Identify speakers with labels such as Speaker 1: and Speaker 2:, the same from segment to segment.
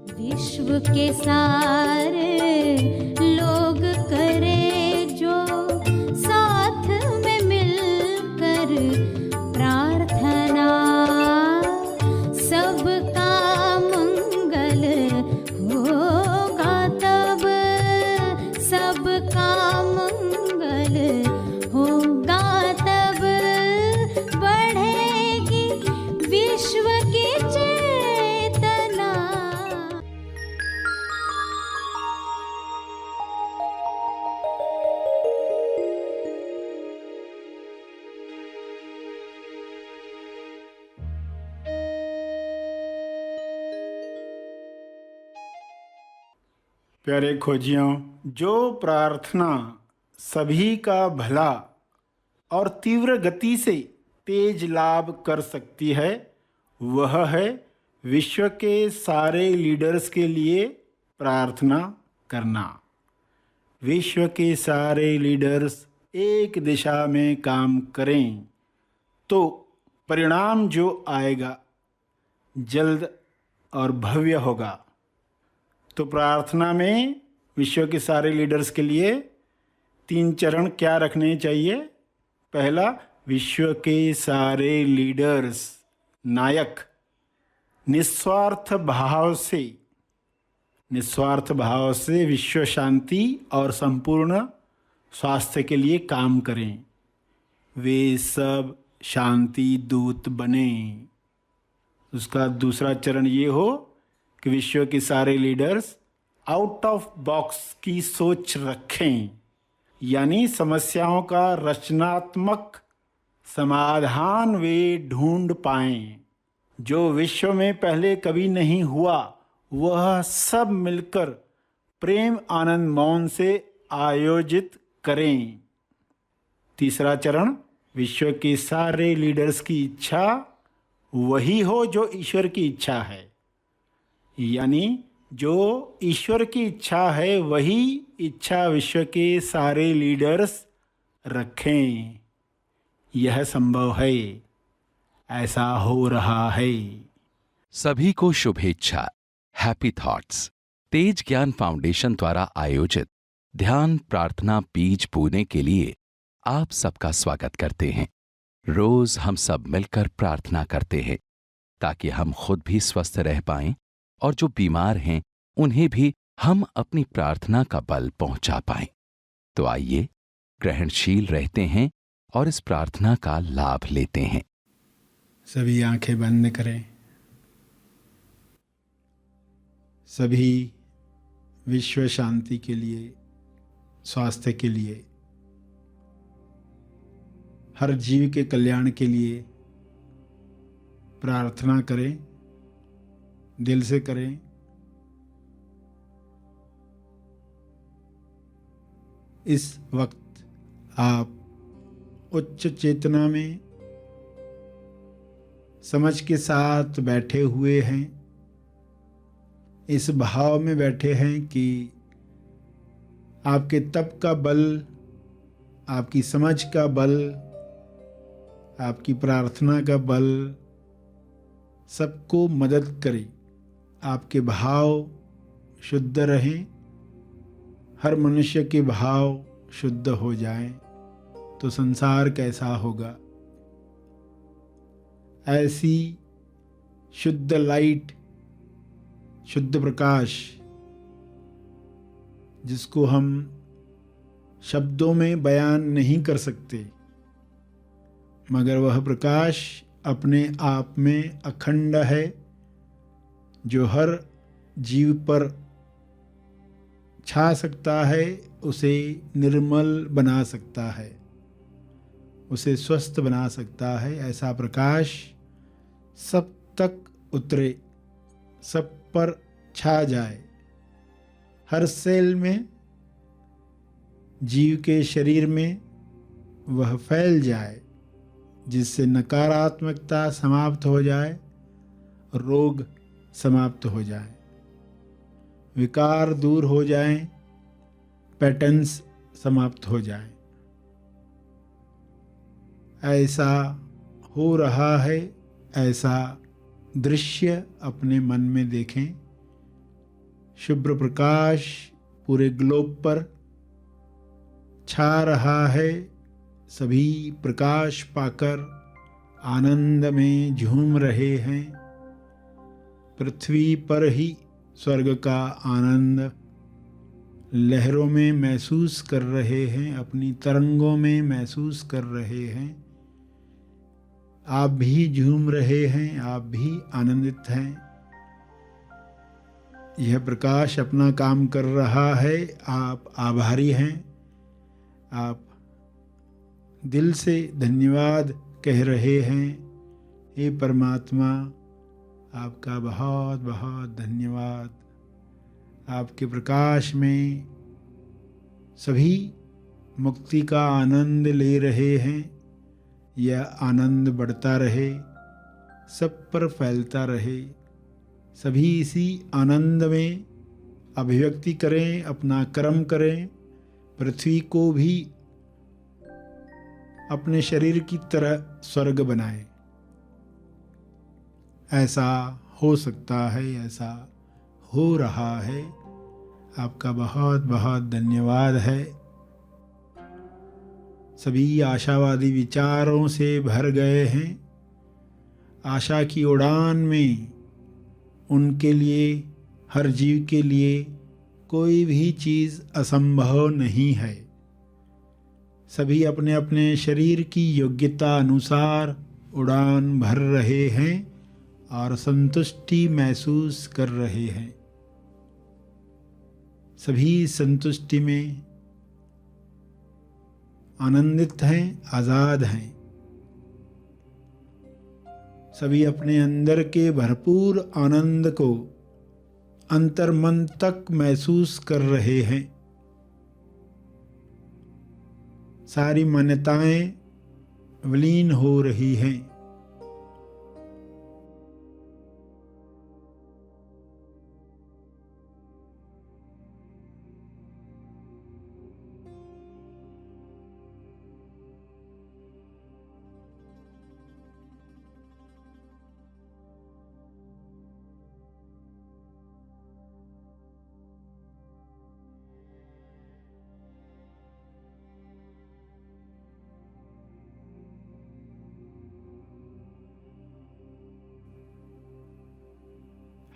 Speaker 1: विश्व के सारे लोग करे जो साथ में मिलकर प्रार्थना, सबका मंगल होगा तब, सबका मंगल होगा तब, बढ़ेगी विश्व की चेतना।
Speaker 2: प्यारे खोजियों, जो प्रार्थना सभी का भला और तीव्र गति से तेज लाभ कर सकती है, वह है विश्व के सारे लीडर्स के लिए प्रार्थना करना। विश्व के सारे लीडर्स एक दिशा में काम करें तो परिणाम जो आएगा जल्द और भव्य होगा। तो प्रार्थना में विश्व के सारे लीडर्स के लिए 3 चरण क्या रखने चाहिए? पहला, विश्व के सारे लीडर्स नायक निस्वार्थ भाव से विश्व शांति और संपूर्ण स्वास्थ्य के लिए काम करें। वे सब शांति दूत बने। उसका दूसरा चरण ये हो कि विश्व के सारे लीडर्स आउट ऑफ बॉक्स की सोच रखें, यानी समस्याओं का रचनात्मक समाधान वे ढूंढ पाएं। जो विश्व में पहले कभी नहीं हुआ, वह सब मिलकर प्रेम आनंद मौन से आयोजित करें। तीसरा चरण, विश्व के सारे लीडर्स की इच्छा वही हो जो ईश्वर की इच्छा है, यानी जो ईश्वर की इच्छा है वही इच्छा विश्व के सारे लीडर्स रखें। यह संभव है, ऐसा हो रहा है।
Speaker 3: सभी को शुभेच्छा। हैप्पी थॉट्स तेज ज्ञान फाउंडेशन द्वारा आयोजित ध्यान प्रार्थना बीज बोने के लिए आप सबका स्वागत करते हैं। रोज हम सब मिलकर प्रार्थना करते हैं ताकि हम खुद भी स्वस्थ रह पाएं और जो बीमार हैं उन्हें भी हम अपनी प्रार्थना का बल पहुंचा पाएं। तो आइए ग्रहणशील रहते हैं और इस प्रार्थना का लाभ लेते हैं।
Speaker 2: सभी आंखें बंद करें। सभी विश्व शांति के लिए, स्वास्थ्य के लिए, हर जीव के कल्याण के लिए प्रार्थना करें, दिल से करें। इस वक्त आप उच्च चेतना में समझ के साथ बैठे हुए हैं। इस भाव में बैठे हैं कि आपके तप का बल, आपकी समझ का बल, आपकी प्रार्थना का बल सबको मदद करे। आपके भाव शुद्ध रहें, हर मनुष्य के भाव शुद्ध हो जाएं, तो संसार कैसा होगा। ऐसी शुद्ध लाइट, शुद्ध प्रकाश, जिसको हम शब्दों में बयान नहीं कर सकते, मगर वह प्रकाश अपने आप में अखंड है, जो हर जीव पर छा सकता है, उसे निर्मल बना सकता है, उसे स्वस्थ बना सकता है। ऐसा प्रकाश सब तक उतरे, सब पर छा जाए, हर सेल में, जीव के शरीर में वह फैल जाए, जिससे नकारात्मकता समाप्त हो जाए, रोग समाप्त हो जाए, विकार दूर हो जाएं, पैटर्न्स समाप्त हो जाएं। ऐसा हो रहा है, ऐसा दृश्य अपने मन में देखें शुभ्र प्रकाश पूरे ग्लोब पर छा रहा है। सभी प्रकाश पाकर आनंद में झूम रहे हैं। पृथ्वी पर ही स्वर्ग का आनंद लहरों में महसूस कर रहे हैं, अपनी तरंगों में महसूस कर रहे हैं। आप भी झूम रहे हैं, आप भी आनंदित हैं। यह प्रकाश अपना काम कर रहा है, आप आभारी हैं। आप दिल से धन्यवाद कह रहे हैं। हे परमात्मा, आपका बहुत बहुत धन्यवाद। आपके प्रकाश में सभी मुक्ति का आनंद ले रहे हैं। यह आनंद बढ़ता रहे, सब पर फैलता रहे। सभी इसी आनंद में अभिव्यक्ति करें, अपना कर्म करें। पृथ्वी को भी अपने शरीर की तरह स्वर्ग बनाएं। ऐसा हो सकता है, ऐसा हो रहा है। आपका बहुत बहुत धन्यवाद है। सभी आशावादी विचारों से भर गए हैं। आशा की उड़ान में उनके लिए, हर जीव के लिए कोई भी चीज़ असंभव नहीं है। सभी अपने अपने शरीर की योग्यता अनुसार उड़ान भर रहे हैं और संतुष्टि महसूस कर रहे हैं। सभी संतुष्टि में आनंदित हैं, आज़ाद हैं। सभी अपने अंदर के भरपूर आनंद को अंतर्मन तक महसूस कर रहे हैं। सारी मान्यताएं विलीन हो रही हैं।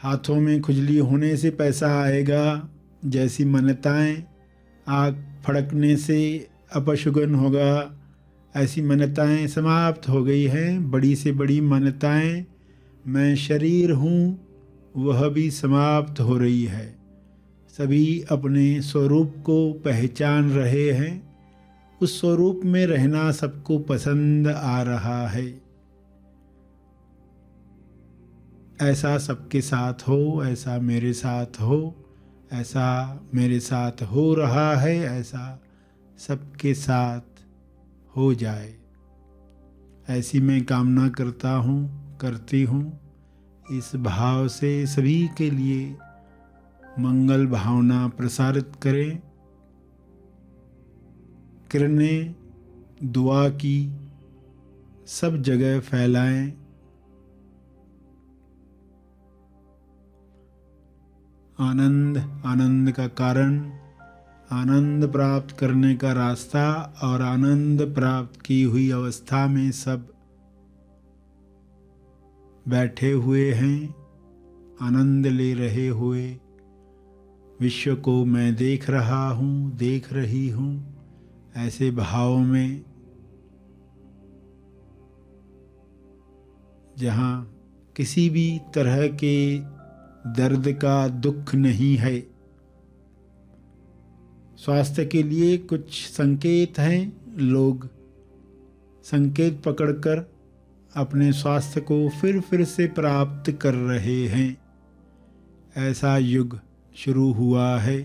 Speaker 2: हाथों में खुजली होने से पैसा आएगा जैसी मान्यताएं, आग फड़कने से अपशगुन होगा, ऐसी मान्यताएं समाप्त हो गई हैं। बड़ी से बड़ी मान्यताएं, मैं शरीर हूँ, वह भी समाप्त हो रही है। सभी अपने स्वरूप को पहचान रहे हैं। उस स्वरूप में रहना सबको पसंद आ रहा है। ऐसा सबके साथ हो, ऐसा मेरे साथ हो, ऐसा मेरे साथ हो रहा है, ऐसा सबके साथ हो जाए, ऐसी मैं कामना करता हूँ, करती हूँ। इस भाव से सभी के लिए मंगल भावना प्रसारित करें। किरणें दुआ की सब जगह फैलाएं। आनंद, आनंद का कारण, आनंद प्राप्त करने का रास्ता और आनंद प्राप्त की हुई अवस्था में सब बैठे हुए हैं, आनंद ले रहे हुए। विश्व को मैं देख रहा हूँ, देख रही हूँ, ऐसे भाव में जहाँ किसी भी तरह के दर्द का दुख नहीं है। स्वास्थ्य के लिए कुछ संकेत हैं। लोग संकेत पकड़कर अपने स्वास्थ्य को फिर से प्राप्त कर रहे हैं। ऐसा युग शुरू हुआ है।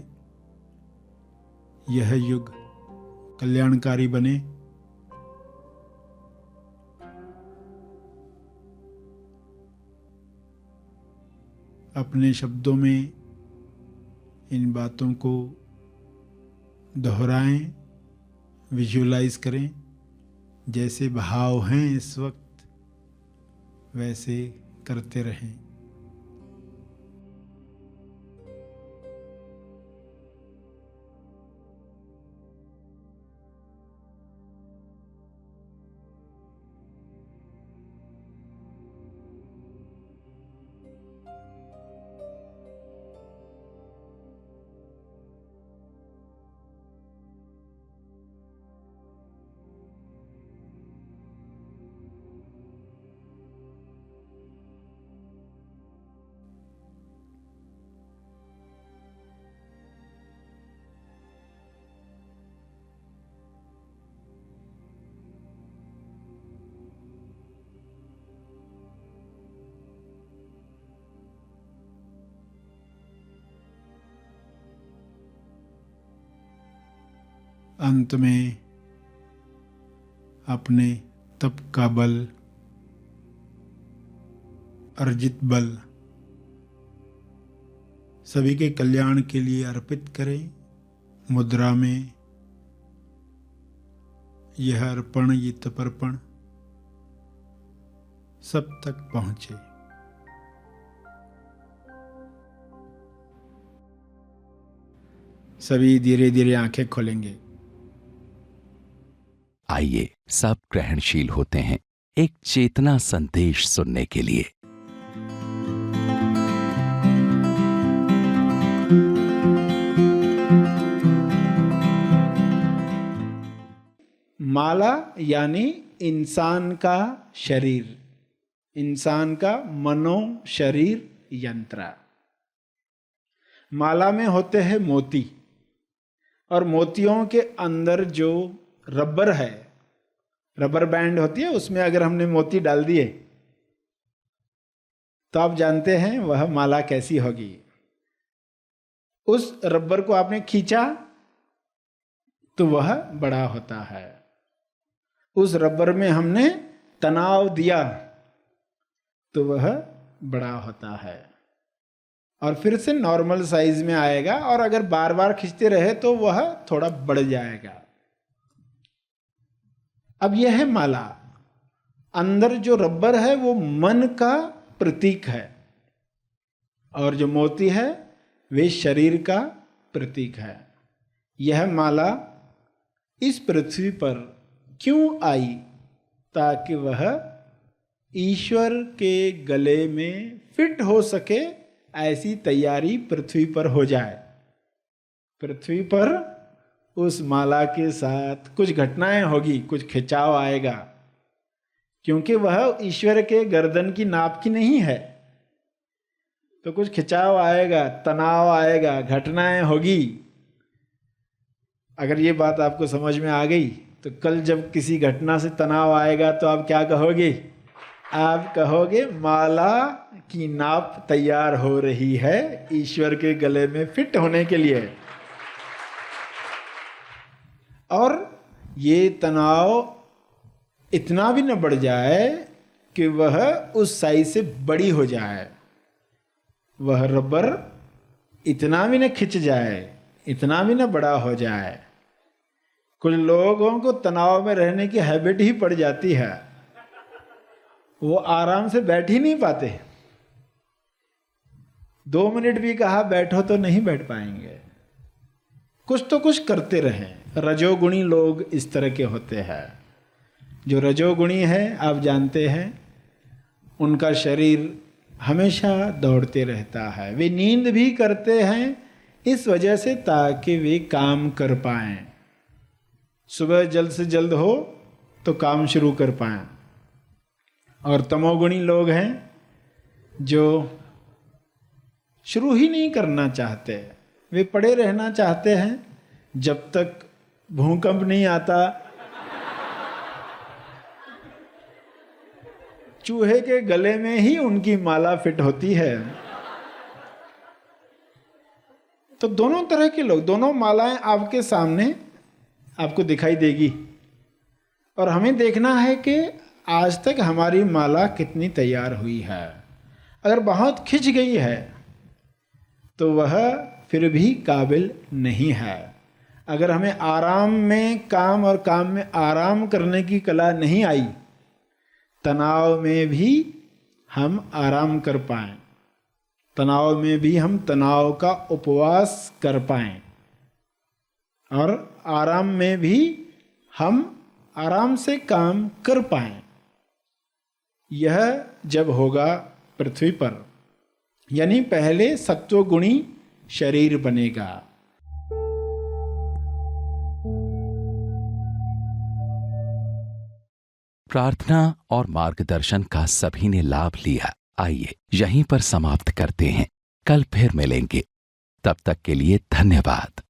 Speaker 2: यह युग कल्याणकारी बने। अपने शब्दों में इन बातों को दोहराएं, विजुअलाइज करें। जैसे भाव हैं इस वक्त वैसे करते रहें। अंत में अपने तप का बल, अर्जित बल सभी के कल्याण के लिए अर्पित करें। मुद्रा में यह अर्पण, ये तपर्पण सब तक पहुंचे। सभी धीरे धीरे आंखें खोलेंगे।
Speaker 3: आइए सब ग्रहणशील होते हैं एक चेतना संदेश सुनने के लिए।
Speaker 2: माला यानी इंसान का शरीर, इंसान का मनो शरीर यंत्र। माला में होते हैं मोती, और मोतियों के अंदर जो रबर है, रबर बैंड होती है, उसमें अगर हमने मोती डाल दिए तो आप जानते हैं वह माला कैसी होगी। उस रबर को आपने खींचा तो वह बड़ा होता है। उस रबर में हमने तनाव दिया तो वह बड़ा होता है, और फिर से नॉर्मल साइज में आएगा, और अगर बार बार खींचते रहे तो वह थोड़ा बढ़ जाएगा। अब यह है माला। अंदर जो रबर है वो मन का प्रतीक है, और जो मोती है वे शरीर का प्रतीक है। यह माला इस पृथ्वी पर क्यों आई? ताकि वह ईश्वर के गले में फिट हो सके, ऐसी तैयारी पृथ्वी पर हो जाए। पृथ्वी पर उस माला के साथ कुछ घटनाएं होगी, कुछ खिंचाव आएगा, क्योंकि वह ईश्वर के गर्दन की नाप की नहीं है। तो कुछ खिंचाव आएगा, तनाव आएगा, घटनाएं होगी। अगर ये बात आपको समझ में आ गई तो कल जब किसी घटना से तनाव आएगा तो आप क्या कहोगे? आप कहोगे माला की नाप तैयार हो रही है ईश्वर के गले में फिट होने के लिए। और ये तनाव इतना भी न बढ़ जाए कि वह उस साइज से बड़ी हो जाए, वह रबर इतना भी न खिंच जाए, इतना भी न बड़ा हो जाए। कुछ लोगों को तनाव में रहने की हैबिट ही पड़ जाती है, वो आराम से बैठ ही नहीं पाते। 2 मिनट भी कहा बैठो तो नहीं बैठ पाएंगे, कुछ तो कुछ करते रहें। रजोगुणी लोग इस तरह के होते हैं। जो रजोगुणी है आप जानते हैं, उनका शरीर हमेशा दौड़ते रहता है। वे नींद भी करते हैं इस वजह से ताकि वे काम कर पाएं, सुबह जल्द से जल्द हो तो काम शुरू कर पाएं। और तमोगुणी लोग हैं जो शुरू ही नहीं करना चाहते, वे पड़े रहना चाहते हैं जब तक भूकंप नहीं आता, चूहे के गले में ही उनकी माला फिट होती है। तो दोनों तरह के लोग, दोनों मालाएं आपके सामने आपको दिखाई देगी, और हमें देखना है कि आज तक हमारी माला कितनी तैयार हुई है। अगर बहुत खिंच गई है तो वह फिर भी काबिल नहीं है। अगर हमें आराम में काम और काम में आराम करने की कला नहीं आई, तनाव में भी हम आराम कर पाएं, तनाव में भी हम तनाव का उपवास कर पाएं, और आराम में भी हम आराम से काम कर पाएं। यह जब होगा पृथ्वी पर, यानी पहले सत्वगुणी शरीर बनेगा।
Speaker 3: प्रार्थना और मार्गदर्शन का सभी ने लाभ लिया। आइए यहीं पर समाप्त करते हैं, कल फिर मिलेंगे। तब तक के लिए धन्यवाद।